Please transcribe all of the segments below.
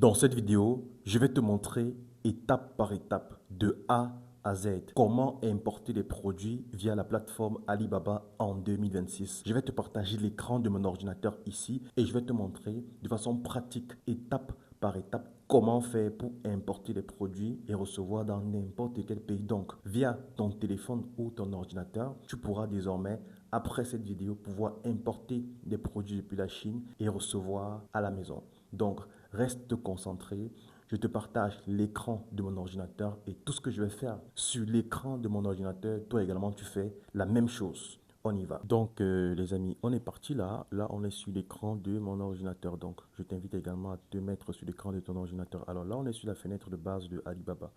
Dans cette vidéo, je vais te montrer étape par étape, de A à Z, comment importer les produits via la plateforme Alibaba en 2026. Je vais te partager l'écran de mon ordinateur ici et je vais te montrer de façon pratique, étape par étape, comment faire pour importer les produits et recevoir dans n'importe quel pays. Donc, via ton téléphone ou ton ordinateur, tu pourras désormais, après cette vidéo, pouvoir importer des produits depuis la Chine et recevoir à la maison. Donc, reste concentré. Je te partage l'écran de mon ordinateur et tout ce que je vais faire sur l'écran de mon ordinateur, toi également, tu fais la même chose. On y va. Donc, les amis, on est parti là. Là, on est sur l'écran de mon ordinateur. Donc, je t'invite également à te mettre sur l'écran de ton ordinateur. Alors là, on est sur la fenêtre de base de Alibaba.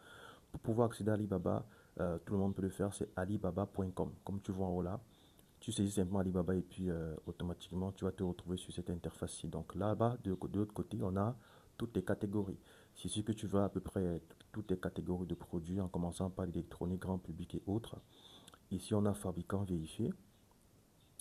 Pour pouvoir accéder à Alibaba, tout le monde peut le faire, c'est alibaba.com. Comme tu vois en haut là, tu saisis simplement Alibaba et puis automatiquement, tu vas te retrouver sur cette interface-ci. Donc là-bas, de l'autre côté, on a toutes les catégories. C'est ce que tu veux à peu près toutes les catégories de produits, en commençant par l'électronique, grand public et autres. Ici, on a fabricants vérifiés.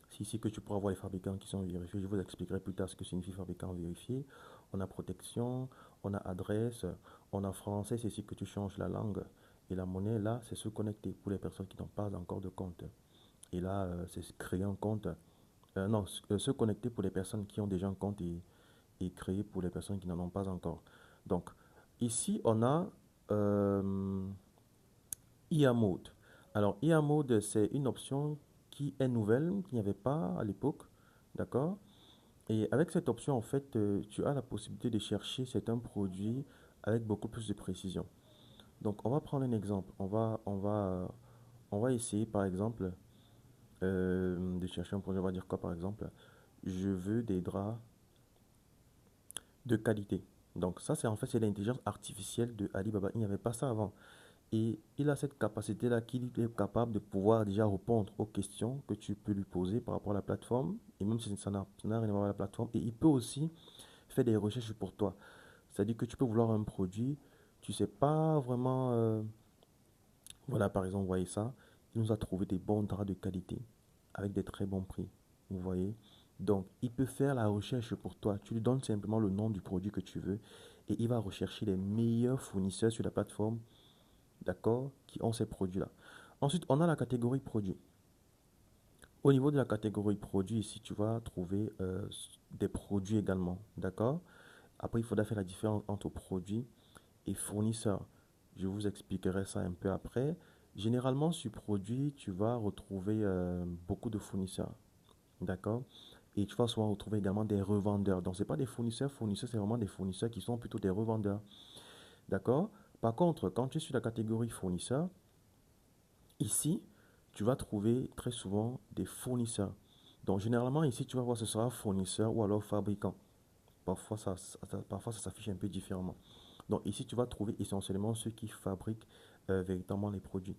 C'est ici que tu pourras voir les fabricants qui sont vérifiés. Je vous expliquerai plus tard ce que signifie fabricant vérifié. On a protection, on a adresse, on a français, c'est ici que tu changes la langue. Et la monnaie, là, c'est se connecter pour les personnes qui n'ont pas encore de compte. Et là, c'est créer un compte. Non, se connecter pour les personnes qui ont déjà un compte et créer pour les personnes qui n'en ont pas encore. Donc, ici, on a IA Mode. Alors, IA Mode, c'est une option qui est nouvelle, qu'il n'y avait pas à l'époque. D'accord? Et avec cette option, en fait, tu as la possibilité de chercher certains produits avec beaucoup plus de précision. Donc, on va prendre un exemple. On va essayer, par exemple, de chercher un produit. On va dire quoi, par exemple? Je veux des draps de qualité. Donc ça, c'est en fait, c'est l'intelligence artificielle de Alibaba. Il n'y avait pas ça avant. Et il a cette capacité-là qu'il est capable de pouvoir déjà répondre aux questions que tu peux lui poser par rapport à la plateforme. Et même si ça n'a rien à voir avec la plateforme. Et il peut aussi faire des recherches pour toi. C'est-à-dire que tu peux vouloir un produit, tu sais pas vraiment... voilà, par exemple, vous voyez ça. Il nous a trouvé des bons draps de qualité avec des très bons prix. Vous voyez? Donc, il peut faire la recherche pour toi. Tu lui donnes simplement le nom du produit que tu veux et il va rechercher les meilleurs fournisseurs sur la plateforme, d'accord, qui ont ces produits-là. Ensuite, on a la catégorie produits. Au niveau de la catégorie produits, ici, tu vas trouver des produits également, d'accord? Après, il faudra faire la différence entre produits et fournisseurs. Je vous expliquerai ça un peu après. Généralement, sur produit, tu vas retrouver beaucoup de fournisseurs. D'accord? Et tu vas souvent retrouver également des revendeurs. Donc, ce n'est pas des fournisseurs, c'est vraiment des fournisseurs qui sont plutôt des revendeurs. D'accord? Par contre, quand tu es sur la catégorie fournisseurs, ici, tu vas trouver très souvent des fournisseurs. Donc, généralement, ici, tu vas voir ce sera fournisseur ou alors fabricant. Parfois, ça s'affiche un peu différemment. Donc, ici, tu vas trouver essentiellement ceux qui fabriquent véritablement les produits.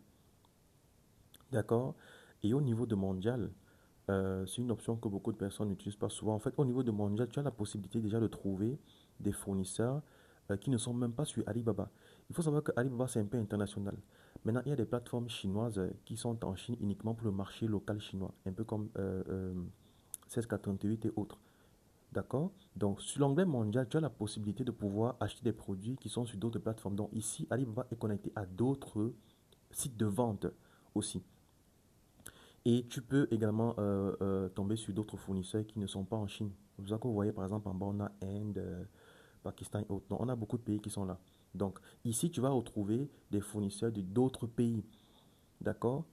D'accord? Et au niveau de mondial, c'est une option que beaucoup de personnes n'utilisent pas souvent. En fait, au niveau de mondial, tu as la possibilité déjà de trouver des fournisseurs qui ne sont même pas sur Alibaba. Il faut savoir que Alibaba, c'est un peu international. Maintenant, il y a des plateformes chinoises qui sont en Chine uniquement pour le marché local chinois, un peu comme 1688 et autres. D'accord? Donc, sur l'onglet mondial, tu as la possibilité de pouvoir acheter des produits qui sont sur d'autres plateformes. Donc, ici, Alibaba est connecté à d'autres sites de vente aussi. Et tu peux également tomber sur d'autres fournisseurs qui ne sont pas en Chine. Vous voyez, par exemple, en bas, on a Inde, Pakistan et autres. Donc, on a beaucoup de pays qui sont là. Donc, ici, tu vas retrouver des fournisseurs de d'autres pays. D'accord?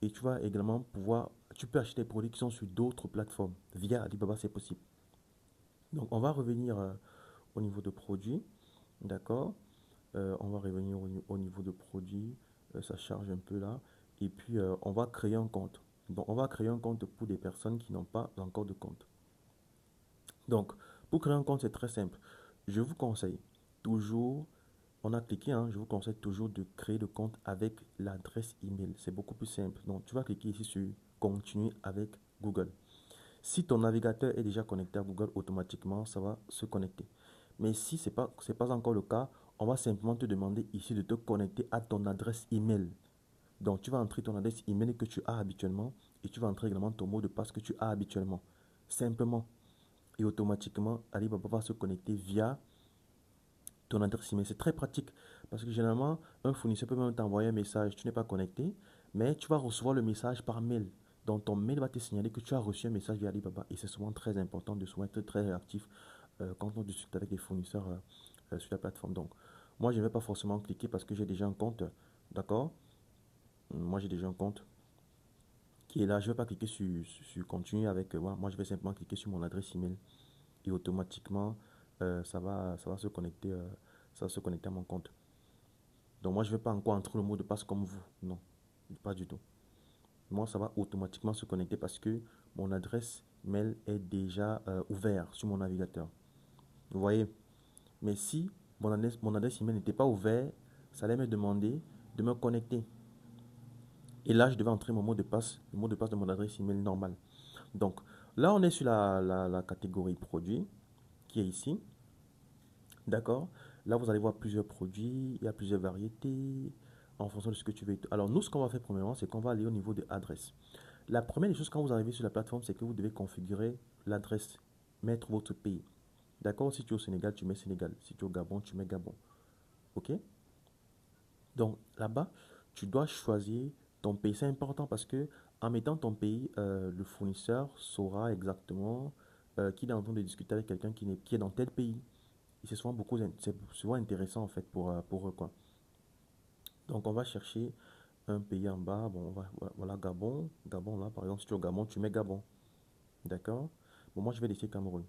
Et tu vas également pouvoir, tu peux acheter des produits qui sont sur d'autres plateformes. Via Alibaba, c'est possible. Donc, on va revenir au niveau de produits. D'accord? On va revenir au niveau de produits. Ça charge un peu là. Et puis, on va créer un compte. Donc, on va créer un compte pour des personnes qui n'ont pas encore de compte. Donc, pour créer un compte, c'est très simple. Je vous conseille toujours, on a cliqué, hein, je vous conseille toujours de créer le compte avec l'adresse email. C'est beaucoup plus simple. Donc, tu vas cliquer ici sur continuer avec Google. Si ton navigateur est déjà connecté à Google, automatiquement, ça va se connecter. Mais si ce n'est pas encore le cas, on va simplement te demander ici de te connecter à ton adresse email. Donc, tu vas entrer ton adresse email que tu as habituellement et tu vas entrer également ton mot de passe que tu as habituellement. Simplement. Et automatiquement, Alibaba va se connecter via ton adresse email. C'est très pratique parce que généralement, un fournisseur peut même t'envoyer un message, tu n'es pas connecté, mais tu vas recevoir le message par mail. Donc ton mail va te signaler que tu as reçu un message via Alibaba et c'est souvent très important de souvent être très réactif quand on discute avec des fournisseurs sur la plateforme. Donc moi, je ne vais pas forcément cliquer parce que j'ai déjà un compte, d'accord? Moi, j'ai déjà un compte qui est là. Je ne vais pas cliquer sur continuer avec moi. Moi, je vais simplement cliquer sur mon adresse email et automatiquement, ça va se connecter, ça va se connecter à mon compte. Donc moi, je ne vais pas encore entrer le mot de passe comme vous. Non, pas du tout. Moi, ça va automatiquement se connecter parce que mon adresse mail est déjà ouverte sur mon navigateur. Vous voyez? Mais si mon adresse email n'était pas ouverte, ça allait me demander de me connecter. Et là, je devais entrer mon mot de passe, le mot de passe de mon adresse email normal. Donc là, on est sur la catégorie produit qui est ici. D'accord? Là, vous allez voir plusieurs produits, il y a plusieurs variétés en fonction de ce que tu veux. Alors, nous, ce qu'on va faire premièrement, c'est qu'on va aller au niveau de adresse. La première des choses quand vous arrivez sur la plateforme, c'est que vous devez configurer l'adresse, mettre votre pays. D'accord? Si tu es au Sénégal, tu mets Sénégal. Si tu es au Gabon, tu mets Gabon. OK? Donc, là-bas, tu dois choisir ton pays. C'est important parce que en mettant ton pays, le fournisseur saura exactement qu'il est en train de discuter avec quelqu'un qui est dans tel pays. Et c'est souvent intéressant en fait pour eux, quoi. Donc on va chercher un pays en bas. Bon, voilà, Gabon. Gabon là, par exemple, si tu es au Gabon, tu mets Gabon. D'accord? Bon, moi je vais laisser Cameroun.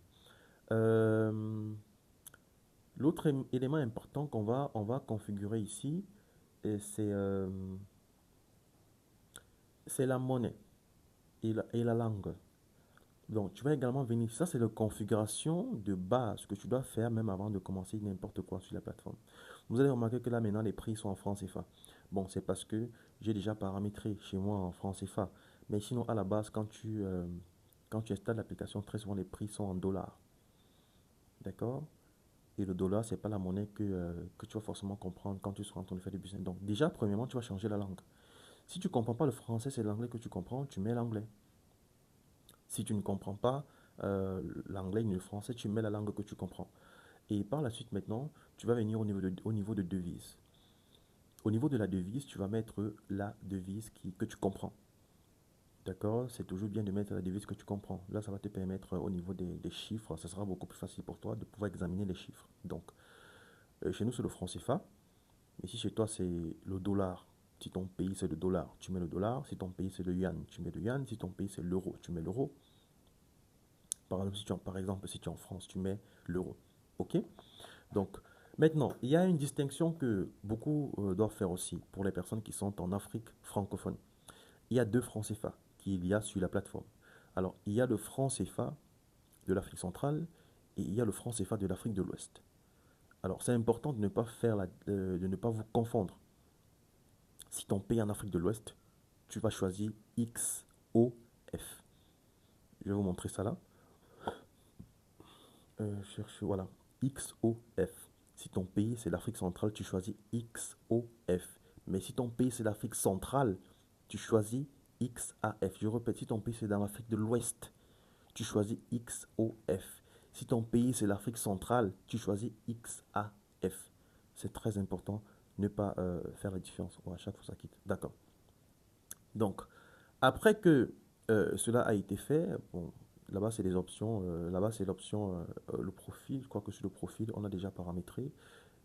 Euh, L'autre élément important on va configurer ici, et c'est la monnaie et la langue. Donc, tu vas également venir. Ça, c'est la configuration de base que tu dois faire même avant de commencer n'importe quoi sur la plateforme. Vous allez remarquer que là, maintenant, les prix sont en francs CFA. Bon, c'est parce que j'ai déjà paramétré chez moi en francs CFA. Mais sinon, à la base, quand tu installes l'application, très souvent, les prix sont en dollars. D'accord? Et le dollar, c'est pas la monnaie que tu vas forcément comprendre quand tu seras en train de faire du business. Donc, déjà, premièrement, tu vas changer la langue. Si tu ne comprends pas le français, c'est l'anglais que tu comprends, tu mets l'anglais. Si tu ne comprends pas l'anglais ni le français, tu mets la langue que tu comprends. Et par la suite, maintenant, tu vas venir au niveau de devise. Au niveau de la devise, tu vas mettre la devise que tu comprends. D'accord? C'est toujours bien de mettre la devise que tu comprends. Là, ça va te permettre au niveau des chiffres, ça sera beaucoup plus facile pour toi de pouvoir examiner les chiffres. Donc, chez nous, c'est le franc CFA. Mais si chez toi, c'est le dollar, si ton pays c'est le dollar, tu mets le dollar. Si ton pays c'est le yuan, tu mets le yuan. Si ton pays c'est l'euro, tu mets l'euro. Par exemple, si tu es en France, tu mets l'euro. OK? Donc, maintenant, il y a une distinction que beaucoup doivent faire aussi pour les personnes qui sont en Afrique francophone. Il y a deux francs CFA qu'il y a sur la plateforme. Alors, il y a le franc CFA de l'Afrique centrale et il y a le franc CFA de l'Afrique de l'Ouest. Alors, c'est important de ne pas vous confondre. Si ton pays est en Afrique de l'Ouest, tu vas choisir XOF. Je vais vous montrer ça là. Cherche, voilà, XOF. Si ton pays c'est l'Afrique centrale, tu choisis XOF. Mais si ton pays c'est l'Afrique centrale, tu choisis XAF. Je répète, si ton pays c'est dans l'Afrique de l'Ouest, tu choisis XOF. Si ton pays c'est l'Afrique centrale, tu choisis XAF. C'est très important, ne pas faire la différence. Bon, à chaque fois ça quitte. D'accord. Donc, après que cela a été fait, bon, là-bas c'est les options, là-bas c'est l'option, le profil. Je crois que sur le profil, on a déjà paramétré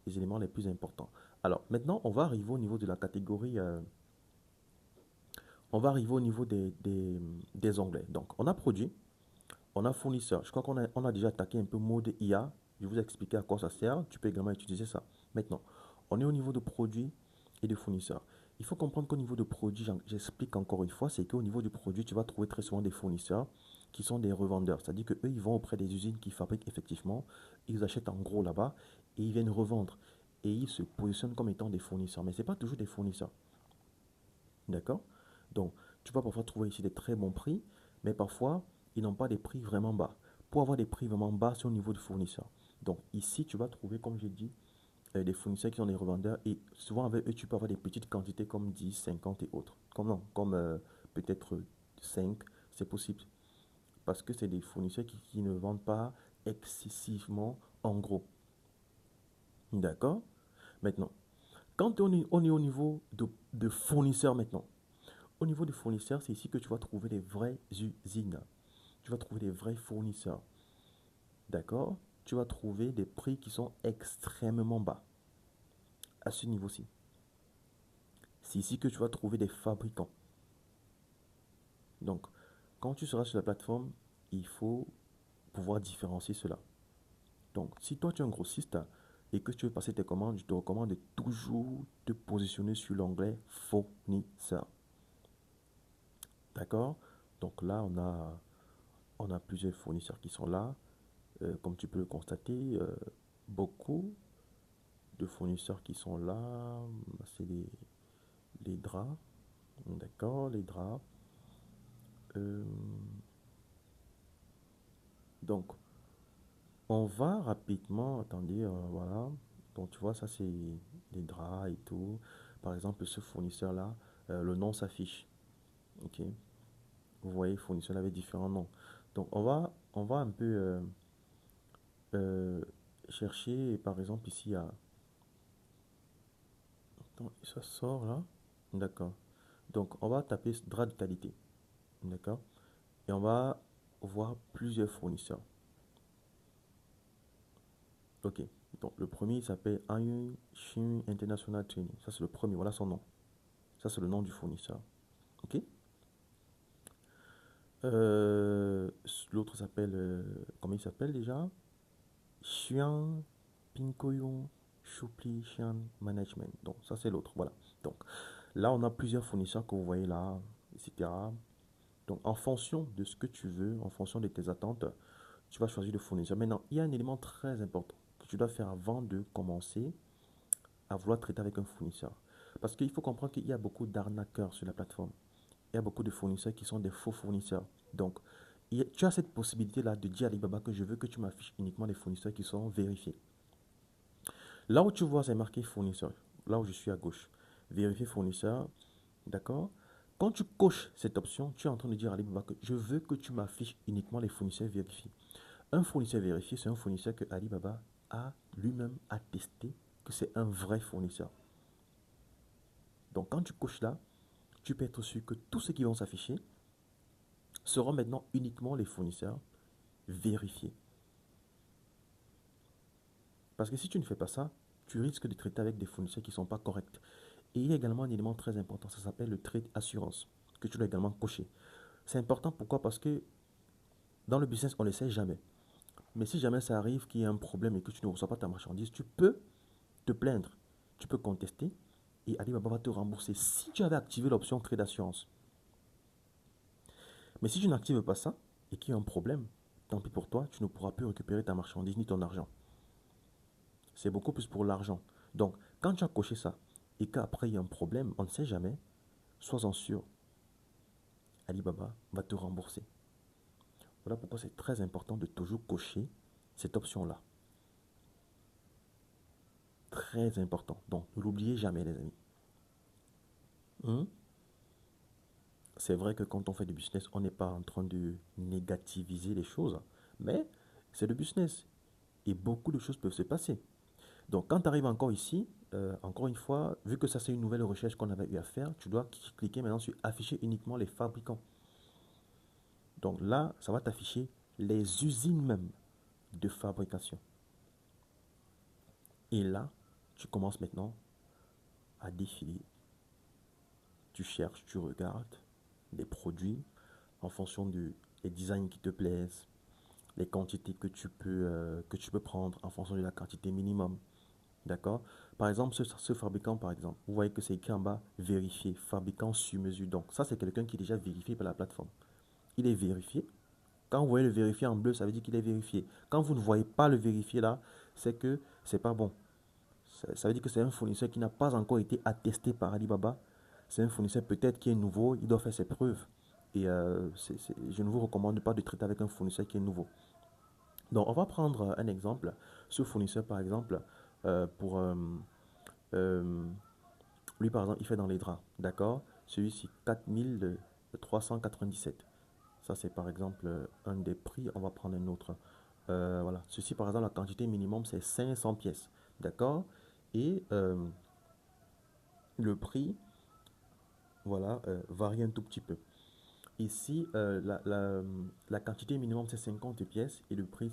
les éléments les plus importants. Alors maintenant, on va arriver au niveau de la catégorie, on va arriver au niveau des onglets. Donc, on a produit, on a fournisseur. Je crois qu'on a déjà attaqué un peu mode IA. Je vous ai expliqué à quoi ça sert. Tu peux également utiliser ça. Maintenant, on est au niveau de produit et de fournisseur. Il faut comprendre qu'au niveau de produit, j'explique encore une fois, c'est qu'au niveau du produit, tu vas trouver très souvent des fournisseurs qui sont des revendeurs. C'est-à-dire qu'eux, ils vont auprès des usines qui fabriquent effectivement, ils achètent en gros là-bas et ils viennent revendre. Et ils se positionnent comme étant des fournisseurs. Mais ce n'est pas toujours des fournisseurs. D'accord? Donc, tu vas parfois trouver ici des très bons prix, mais parfois, ils n'ont pas des prix vraiment bas. Pour avoir des prix vraiment bas, c'est au niveau du fournisseur. Donc, ici, tu vas trouver, comme j'ai dit, des fournisseurs qui sont des revendeurs et souvent avec eux, tu peux avoir des petites quantités comme 10, 50 et autres. Comme non, comme peut-être 5, c'est possible. Parce que c'est des fournisseurs qui ne vendent pas excessivement en gros. D'accord? Maintenant, quand on est au niveau de fournisseurs maintenant, au niveau des fournisseurs, c'est ici que tu vas trouver les vraies usines. Tu vas trouver les vrais fournisseurs. D'accord? Tu vas trouver des prix qui sont extrêmement bas à ce niveau-ci. C'est ici que tu vas trouver des fabricants. Donc, quand tu seras sur la plateforme, il faut pouvoir différencier cela. Donc, si toi tu es un grossiste et que tu veux passer tes commandes, je te recommande de toujours te positionner sur l'onglet fournisseur. D'accord? Donc là, on a plusieurs fournisseurs qui sont là. Comme tu peux le constater, beaucoup de fournisseurs qui sont là. C'est les draps. D'accord, les draps. Euh, donc, on va rapidement, attendez, voilà. Donc, tu vois, ça, c'est les draps et tout. Par exemple, ce fournisseur-là, le nom s'affiche. OK? Vous voyez, fournisseur avait différents noms. Donc, on va un peu euh, chercher, par exemple, ici, à... Attends, ça sort là. D'accord. Donc, on va taper drap de qualité. D'accord? Et on va voir plusieurs fournisseurs. Ok. Donc, le premier il s'appelle Ayun Shin International Training. Ça, c'est le premier. Voilà son nom. Ça, c'est le nom du fournisseur. Ok? Euh, L'autre s'appelle. Comment il s'appelle déjà? Xian Pinkoyong Shupli Xian Management. Donc, ça, c'est l'autre. Voilà. Donc, là, on a plusieurs fournisseurs que vous voyez là, etc. Donc, en fonction de ce que tu veux, en fonction de tes attentes, tu vas choisir le fournisseur. Maintenant, il y a un élément très important que tu dois faire avant de commencer à vouloir traiter avec un fournisseur. Parce qu'il faut comprendre qu'il y a beaucoup d'arnaqueurs sur la plateforme. Il y a beaucoup de fournisseurs qui sont des faux fournisseurs. Donc, tu as cette possibilité-là de dire à Alibaba que je veux que tu m'affiches uniquement les fournisseurs qui sont vérifiés. Là où tu vois, c'est marqué fournisseur. Là où je suis à gauche. Vérifier fournisseur. D'accord? Quand tu coches cette option, tu es en train de dire à Alibaba que je veux que tu m'affiches uniquement les fournisseurs vérifiés. Un fournisseur vérifié, c'est un fournisseur que Alibaba a lui-même attesté que c'est un vrai fournisseur. Donc quand tu coches là, tu peux être sûr que tous ceux qui vont s'afficher seront maintenant uniquement les fournisseurs vérifiés. Parce que si tu ne fais pas ça, tu risques de traiter avec des fournisseurs qui ne sont pas corrects. Et il y a également un élément très important, ça s'appelle le trade assurance, que tu dois également cocher. C'est important pourquoi? Parce que dans le business, on ne le sait jamais. Mais si jamais ça arrive qu'il y a un problème et que tu ne reçois pas ta marchandise, tu peux te plaindre, tu peux contester et Alibaba va te rembourser si tu avais activé l'option trade d'assurance. Mais si tu n'actives pas ça et qu'il y a un problème, tant pis pour toi, tu ne pourras plus récupérer ta marchandise ni ton argent. C'est beaucoup plus pour l'argent. Donc, quand tu as coché ça et qu'après il y a un problème, on ne sait jamais, sois-en sûr, Alibaba va te rembourser. Voilà pourquoi c'est très important de toujours cocher cette option-là. Très important. Donc, ne l'oubliez jamais, les amis. Hmm? C'est vrai que quand on fait du business, on n'est pas en train de négativiser les choses, mais c'est le business et beaucoup de choses peuvent se passer. Donc, quand tu arrives encore ici, encore une fois, vu que ça c'est une nouvelle recherche qu'on avait eu à faire, tu dois cliquer maintenant sur afficher uniquement les fabricants. Donc là, ça va t'afficher les usines même de fabrication. Et là, tu commences maintenant à défiler. Tu cherches, tu regardes les produits en fonction des designs qui te plaisent, les quantités que tu peux prendre en fonction de la quantité minimum. D'accord? Par exemple, ce fabricant, par exemple, vous voyez que c'est écrit en bas, vérifié, fabricant sur mesure. Donc, ça, c'est quelqu'un qui est déjà vérifié par la plateforme. Il est vérifié. Quand vous voyez le vérifié en bleu, ça veut dire qu'il est vérifié. Quand vous ne voyez pas le vérifié là, c'est que c'est pas bon. Ça veut dire que c'est un fournisseur qui n'a pas encore été attesté par Alibaba. C'est un fournisseur peut-être qui est nouveau, il doit faire ses preuves. Et je ne vous recommande pas de traiter avec un fournisseur qui est nouveau. Donc, on va prendre un exemple. Ce fournisseur, par exemple, pour euh, lui, par exemple, il fait dans les draps. D'accord? Celui-ci, 4397. Ça, c'est par exemple un des prix. On va prendre un autre. Voilà. Ceci, par exemple, la quantité minimum, c'est 500 pièces. d'accord? Et le prix, voilà, varie un tout petit peu. Ici, la quantité minimum, c'est 50 pièces et le prix,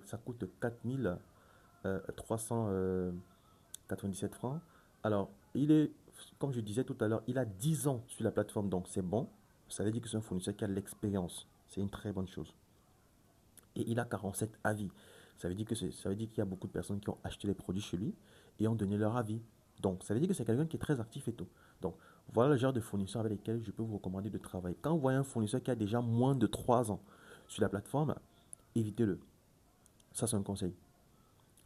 ça coûte 4397 francs. Alors, comme je disais tout à l'heure, il a 10 ans sur la plateforme, donc c'est bon. Ça veut dire que c'est un fournisseur qui a de l'expérience. C'est une très bonne chose. Et il a 47 avis. Ça veut dire qu'il y a beaucoup de personnes qui ont acheté les produits chez lui et ont donné leur avis. Donc, ça veut dire que c'est quelqu'un qui est très actif et tout. Donc, voilà le genre de fournisseur avec lesquels je peux vous recommander de travailler. Quand vous voyez un fournisseur qui a déjà moins de 3 ans sur la plateforme, évitez-le. Ça, c'est un conseil.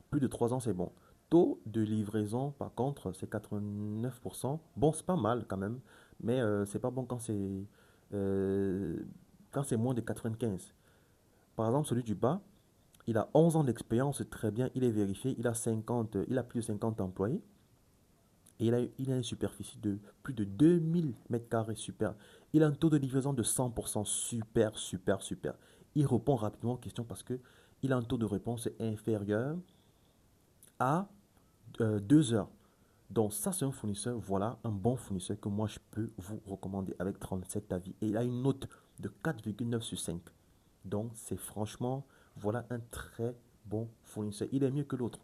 Plus de 3 ans, c'est bon. Taux de livraison, par contre, c'est 89%. Bon, c'est pas mal quand même, mais c'est pas bon euh, quand c'est moins de 95. Par exemple, celui du bas, il a 11 ans d'expérience, très bien, il est vérifié, il a plus de 50 employés et il a une superficie de plus de 2000 mètres carrés, super. Il a un taux de livraison de 100%, super, super, super. Il répond rapidement aux questions parce que il a un taux de réponse inférieur à 2 heures. Donc ça, c'est un fournisseur, voilà, un bon fournisseur que moi, je peux vous recommander avec 37 avis. Et il a une note de 4,9 sur 5. Donc c'est franchement, voilà un très bon fournisseur. Il est mieux que l'autre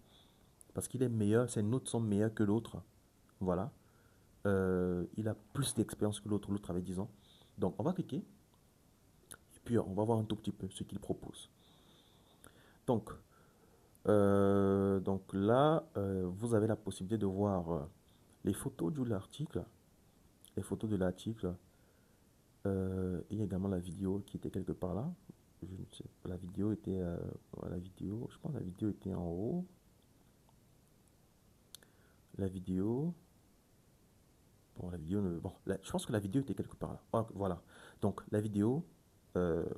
parce qu'il est meilleur, ses notes sont meilleures que l'autre. Voilà. Il a plus d'expérience que l'autre, l'autre avait 10 ans. Donc on va cliquer et puis on va voir un tout petit peu ce qu'il propose. Donc, donc là, vous avez la possibilité de voir les photos de l'article. Les photos de l'article. Il y a également la vidéo qui était quelque part là. Je ne sais pas, la vidéo était. La vidéo, je pense que la vidéo était en haut. La vidéo. Bon, la vidéo. Bon, je pense que la vidéo était quelque part là. Ah, voilà. Donc, la vidéo.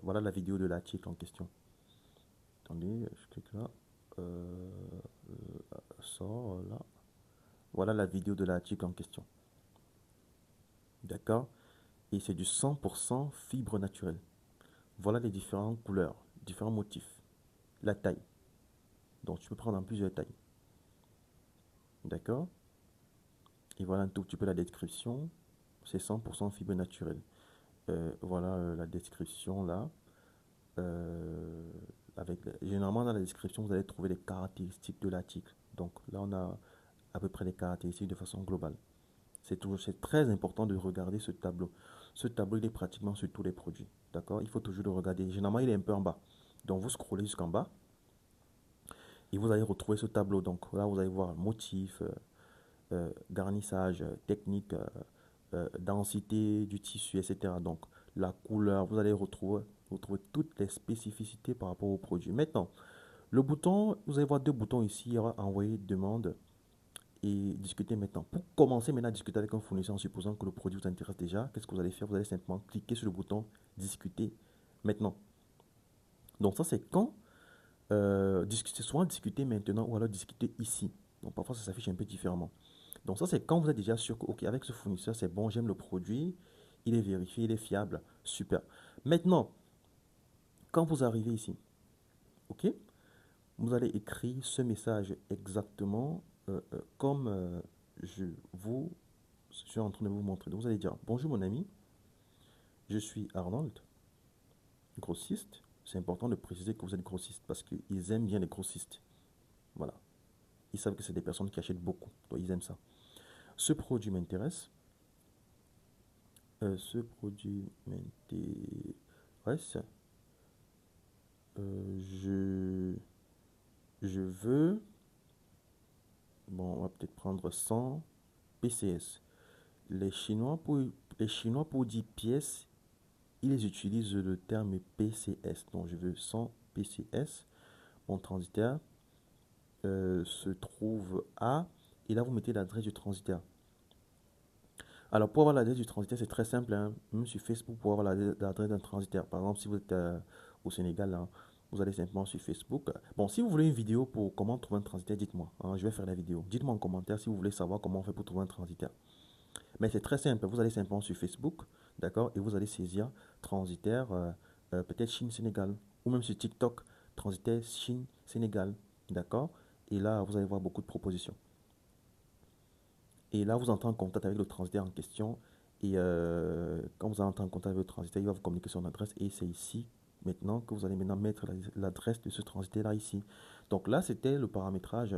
Voilà la vidéo de l'article en question. Attendez, je clique là. Euh, Sort là. Voilà la vidéo de l'article en question. D'accord? Et c'est du 100% fibre naturelle. Voilà les différentes couleurs, différents motifs. La taille. Donc, tu peux prendre en plusieurs tailles. D'accord? Et voilà un tout petit peu la description. C'est 100% fibre naturelle. Voilà la description là. Euh, Généralement, dans la description, vous allez trouver les caractéristiques de l'article. Donc là, on a à peu près les caractéristiques de façon globale. C'est très important de regarder ce tableau. Ce tableau, il est pratiquement sur tous les produits. D'accord? Il faut toujours le regarder. Généralement, il est un peu en bas. Donc, vous scrollez jusqu'en bas et vous allez retrouver ce tableau. Donc là, vous allez voir motif, garnissage, technique, densité du tissu, etc. Donc, la couleur, vous allez retrouver toutes les spécificités par rapport au produit. Maintenant, le bouton, vous allez voir deux boutons ici, il y aura envoyer demande et discuter maintenant. Pour commencer maintenant à discuter avec un fournisseur en supposant que le produit vous intéresse déjà, qu'est-ce que vous allez faire? Vous allez simplement cliquer sur le bouton discuter maintenant. Donc ça c'est quand discuter, soit discuter maintenant ou alors discuter ici. Donc parfois ça s'affiche un peu différemment. Donc ça, c'est quand vous êtes déjà sûr que, ok, avec ce fournisseur, c'est bon, j'aime le produit, il est vérifié, il est fiable, super. Maintenant, quand vous arrivez ici, ok, vous allez écrire ce message exactement comme je vous suis en train de vous montrer. Donc vous allez dire, bonjour mon ami, je suis Arnold, grossiste. C'est important de préciser que vous êtes grossiste parce qu'ils aiment bien les grossistes. Voilà. Ils savent que c'est des personnes qui achètent beaucoup, donc ils aiment ça. Ce produit m'intéresse. Ce produit m'intéresse. Je veux, bon, on va peut-être prendre 100 PCS. Les Chinois pour 10 pièces, ils utilisent le terme PCS. Donc, je veux 100 PCS. Mon transitaire se trouve à, et là, vous mettez l'adresse du transitaire. Alors, pour avoir l'adresse du transitaire, c'est très simple, hein. Même sur Facebook, pour avoir l'adresse d'un transitaire. Par exemple, si vous êtes au Sénégal, hein, vous allez simplement sur Facebook. Bon, si vous voulez une vidéo pour comment trouver un transitaire, dites-moi, hein, je vais faire la vidéo. Dites-moi en commentaire si vous voulez savoir comment on fait pour trouver un transitaire. Mais c'est très simple. Vous allez simplement sur Facebook, d'accord, et vous allez saisir transitaire, peut-être Chine-Sénégal, ou même sur TikTok, transitaire Chine-Sénégal, d'accord. Et là, vous allez voir beaucoup de propositions. Et là, vous entrez en contact avec le transitaire en question. Et quand vous entrez en contact avec le transitaire, il va vous communiquer son adresse. Et c'est ici, maintenant, que vous allez maintenant mettre l'adresse de ce transitaire-là ici. Donc là, c'était le paramétrage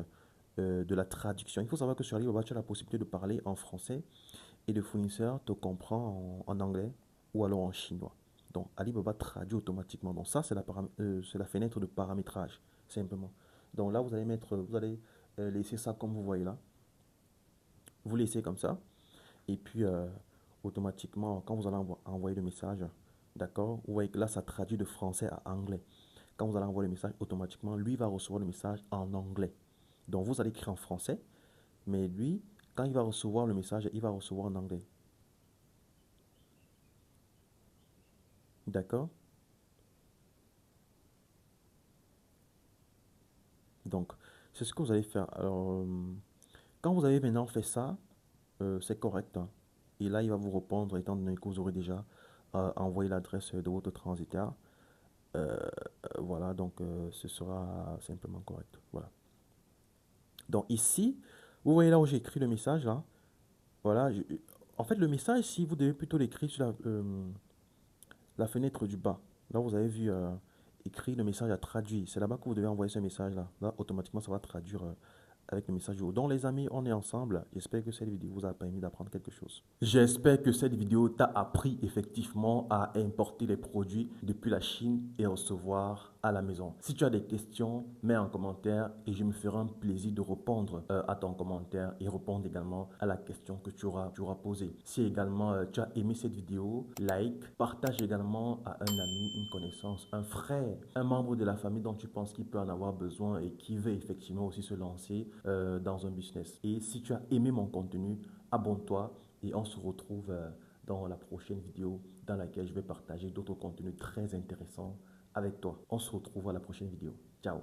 de la traduction. Il faut savoir que sur Alibaba, tu as la possibilité de parler en français et le fournisseur te comprend en anglais ou alors en chinois. Donc Alibaba traduit automatiquement. Donc ça, c'est la fenêtre de paramétrage, simplement. Donc là, vous allez laisser ça comme vous voyez là. Vous laissez comme ça. Et puis, automatiquement, quand vous allez envoyer le message, d'accord, vous voyez que là, ça traduit de français à anglais. Quand vous allez envoyer le message, automatiquement, lui va recevoir le message en anglais. Donc, vous allez écrire en français, mais lui, quand il va recevoir le message, il va recevoir en anglais. D'accord? Donc, c'est ce que vous allez faire. Alors, quand vous avez maintenant fait ça, c'est correct, hein. Et là, il va vous répondre, étant donné que vous aurez déjà envoyé l'adresse de votre transitaire. Voilà, donc ce sera simplement correct. Voilà. Donc ici, vous voyez là où j'ai écrit le message, là. Voilà. En fait, le message, si vous devez plutôt l'écrire sur la fenêtre du bas. Là, vous avez vu écrit le message à traduire. C'est là-bas que vous devez envoyer ce message-là. Là, automatiquement, ça va traduire avec le message du haut. Donc les amis, on est ensemble. J'espère que cette vidéo vous a permis d'apprendre quelque chose. J'espère que cette vidéo t'a appris effectivement à importer les produits depuis la Chine et recevoir à la maison. Si tu as des questions, mets en commentaire et je me ferai un plaisir de répondre à ton commentaire et répondre également à la question que tu auras posée. Si également tu as aimé cette vidéo, like, partage également à un ami, une connaissance, un frère, un membre de la famille dont tu penses qu'il peut en avoir besoin et qui veut effectivement aussi se lancer dans un business. Et si tu as aimé mon contenu, abonne-toi et on se retrouve dans la prochaine vidéo dans laquelle je vais partager d'autres contenus très intéressants avec toi. On se retrouve à la prochaine vidéo. Ciao.